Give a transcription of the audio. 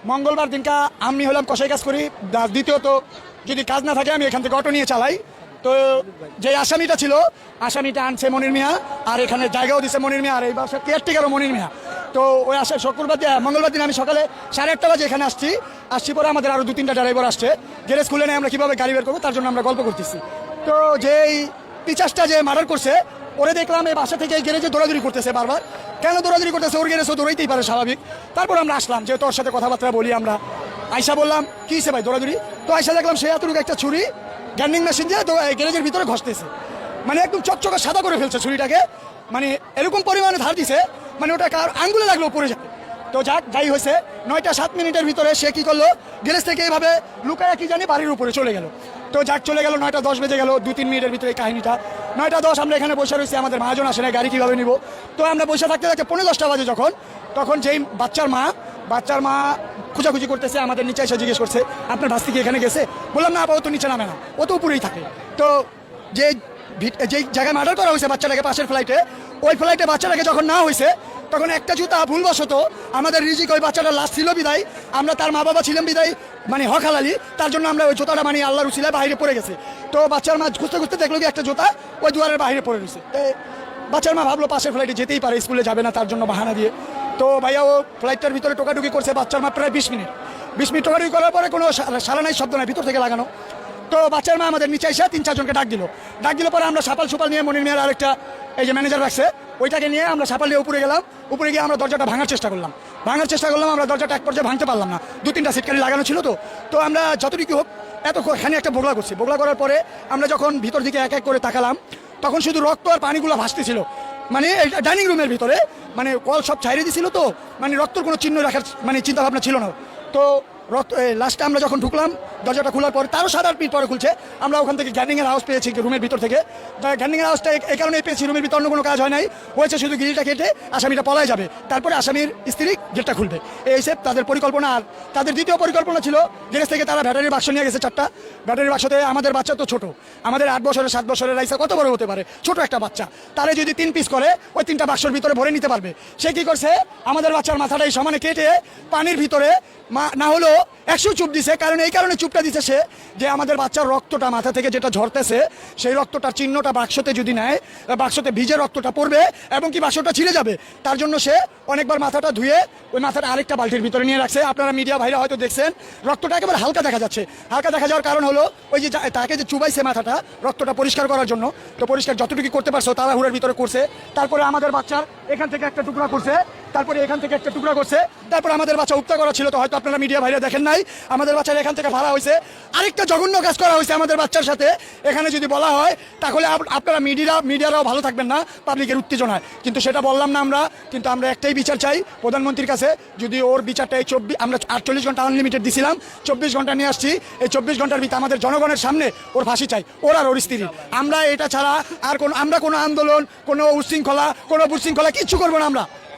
মঙ্গলবার দিনকা আমি হলাম কষাই কাজ করি, দ্বিতীয়ত যদি কাজ না থাকে আমি এখান থেকে অটো নিয়ে চালাই। তো যে আসামিটা ছিল, আসামিটা আনছে মনির মিয়া, আর এখানে জায়গাও দিচ্ছে মনির মিয়া, আর এই বাসার কেয়ারটেকারও মনির মিয়া। তো ওই মঙ্গলবার দিন আমি সকালে 8:30 বাজে এখানে আসছি পরে আমাদের আরও 2-3টা ড্রাইভার আসছে, গ্যারেজ খুলে নেই আমরা কীভাবে গাড়ি বের করবো তার জন্য আমরা গল্প করতেছি। তো যেই পিচাসটা যে মার্ডার করছে ওরে দেখলাম এই বাসা থেকে এই গ্যারেজে দৌড়াদৌড়ি করতেছে বারবার। কেন দৌড়াদৌড়ি করতেছে? ওর গ্যারেজও দৌড়াইতেই পারে, স্বাভাবিক। তারপর আমরা আসলাম, যেহেতু ওর সাথে কথাবার্তা বলি আমরা। আয়সা বললাম কী হিসেবে ভাই দৌড়াদৌড়ি? তো আয়সা দেখলাম সে এতটুকু একটা ছুরি গ্যান্ডিং মেশিন দিয়ে তো গ্যারেজের ভিতরে ঘষতেছে, মানে একদম চকচকে সাদা করে ফেলছে ছুরিটাকে, মানে এরকম পরিমাণে ধার দিছে মানে ওটা কার আঙ্গুলে লাগলেও পড়ে যাবে। তো যাই হয়েছে 9টা 7 মিনিটের ভিতরে সে কী করলো, গ্যারেজ থেকে এইভাবে লুকায়া কি জানি বাড়ির উপরে চলে গেল। তো চলে গেল, 9টা 10 বেজে গেল, 2-3 মিনিটের ভিতরে এই কাহিনীটা। 9টা 10 আমরা এখানে বসে রয়েছি, আমাদের মহাজন আসে না, গাড়ি কীভাবে নিব। তো আমরা বসে থাকতে 9:45 বাজে তখন যেই বাচ্চার মা খোঁজাখুঁজি করতেছে, আমাদের নিচে এসে জিজ্ঞেস করছে আপনার ভাস্তি কি এখানে গেছে? বললাম না, ও তো নিচে নামে না, ও তো উপরেই থাকে। তো যেই জায়গায় মার্ডার করা হয়েছে বাচ্চাটাকে, পাশের ফ্লাইটে, ওই ফ্লাইটে বাচ্চাটাকে যখন না হয়েছে তখন একটা জুতা ভুলবশত আমাদের রিজিক, ওই বাচ্চাটা লাশ ছিল বিদায়, আমরা তার মা বাবা ছিলাম বিদায়, মানে হক হালালি, তার জন্য আমরা ওই জুতাটা মানে আল্লাহর উসিলায় বাইরে পড়ে গেছে। তো বাচ্চার মা খুঁজতে খুঁজতে দেখলো কি একটা জুতা ওই দুয়ারের বাইরে পড়ে গেছে। বাচ্চার মা ভাবলো পাশের ফ্লাইটে যেতেই পারে, স্কুলে যাবে না, তার জন্য বাহানা দিয়ে। তো ভাইয়া ও ফ্লাইটটার ভিতরে টোকাটুকি করছে বাচ্চার মা প্রায় 20 মিনিট টোকাটুকি করার পরে কোনো সারা নাই, শব্দ নাই, ভিতর থেকে লাগানো। তো বাচ্চার মা আমাদের নিচে এসে 3-4 জনকে ডাক দিল পরে আমরা সাপাল নিয়ে মনির মিয়ার আরেকটা এই যে ম্যানেজার রাখছে ওইটাকে নিয়ে আমরা সাপাল নিয়ে উপরে গেলাম। উপরে গিয়ে আমরা দরজাটা ভাঙার চেষ্টা করলাম। আমরা দরজাটা এক পর্যায়ে ভাঙতে পারলাম না, 2-3টা সিটকারি লাগানো ছিল। তো আমরা যতটুকু হোক এতখানি একটা বোগলা করছি। বোগলা করার পরে আমরা যখন ভিতর দিকে এক এক করে তাকালাম তখন শুধু রক্ত আর পানিগুলো ভাসতেছিল, মানে ডাইনিং রুমের ভিতরে, মানে কল সব ছাইড়ে দিছিল। তো মানে রক্তর কোনো চিহ্ন রাখার মানে চিন্তাভাবনা ছিল না। তো লাস্টে আমরা যখন ঢুকলাম দরজাটা খোলার পরে তারও 7-8 মিনিট পরে খুলছে, আমরা ওখান থেকে গ্যান্ডিংয়ের হাউস পেয়েছি রুমের ভিতর থেকে। গ্যান্ডিংয়ের হাউসটা এই কারণেই পেয়েছি, রুমের ভিতরে অন্য কোনো কাজ হয় নাই, হয়েছে শুধু গ্রিলটা কেটে আসামিটা পলায় যাবে, তারপরে আসামির স্ত্রী গেটটা খুলবে, এই হিসেব তাদের পরিকল্পনা। আর তাদের দ্বিতীয় পরিকল্পনা ছিল গ্যারেজ থেকে তারা ব্যাটারির বাক্স নিয়ে গেছে 4টা। ব্যাটারির বাক্সতে আমাদের বাচ্চা তো ছোট, আমাদের 8 বছরের 7 বছরের রাইসা কত বড় হতে পারে, ছোট একটা বাচ্চা, তারে যদি 3 পিস করে ওই 3টা বাক্সর ভিতরে ভরে নিতে পারবে। সে কি করছে, আমাদের বাচ্চার মাথাটাই সমানে কেটে পানির ভিতরে না হলেও 100 চুপ দিছে। কারণ এই কারণে চুপটা দিছে সে, যে আমাদের বাচ্চার রক্তটা মাথা থেকে যেটা ঝরতেছে সেই রক্তটার চিহ্নটা বাক্সতে যদি নেয়, বাক্সতে ভিজে রক্তটা পড়বে এবং কি বাক্সটা ছিঁড়ে যাবে। তার জন্য সে অনেকবার মাথাটা ধুয়ে ওই মাথাটা আরেকটা বালতির ভিতরে নিয়ে রাখছে। আপনারা মিডিয়া ভাইরা হয়তো দেখছেন, রক্তটা একেবারে হালকা দেখা যাচ্ছে। হালকা দেখা যাওয়ার কারণ হলো ওই যে তাকে যে চুবাইছে মাথাটা রক্তটা পরিষ্কার করার জন্য, তো পরিষ্কার যতটুকু করতে পারছো তাড়াহুড়োর ভিতরে করছে। তারপরে আমাদের বাচ্চার এখান থেকে একটা টুকরা করছে, তারপরে এখান থেকে একটা টুকরা করছে, তারপরে আমাদের বাচ্চা উপতা করা ছিল, তো হয়তো আপনারা মিডিয়া ভাইরা দেখেন নাই, আমাদের বাচ্চার এখান থেকে ভাড়া হয়েছে। আরেকটা জঘন্য কাজ করা হয়েছে আমাদের বাচ্চার সাথে, এখানে যদি বলা হয় তাহলে আপনারা মিডিয়ারাও ভালো থাকবেন না পাবলিকের উত্তেজনায়, কিন্তু সেটা বললাম না আমরা। কিন্তু আমরা একটাই বিচার চাই প্রধানমন্ত্রীর কাছে, যদি ওর বিচারটা এই আমরা 48 ঘন্টা আনলিমিটেড দিছিলাম, 24 ঘন্টা নিয়ে আসছি, এই 24 ঘন্টার ভিতরে আমাদের জনগণের সামনে ওর ফাঁসি চাই, ওর আর ওর স্ত্রী। আমরা এটা ছাড়া আর আমরা কোনো আন্দোলন, কোনো উচ্ছৃঙ্খলা, কোনো বিশৃঙ্খলা কিচ্ছু করবো না আমরা।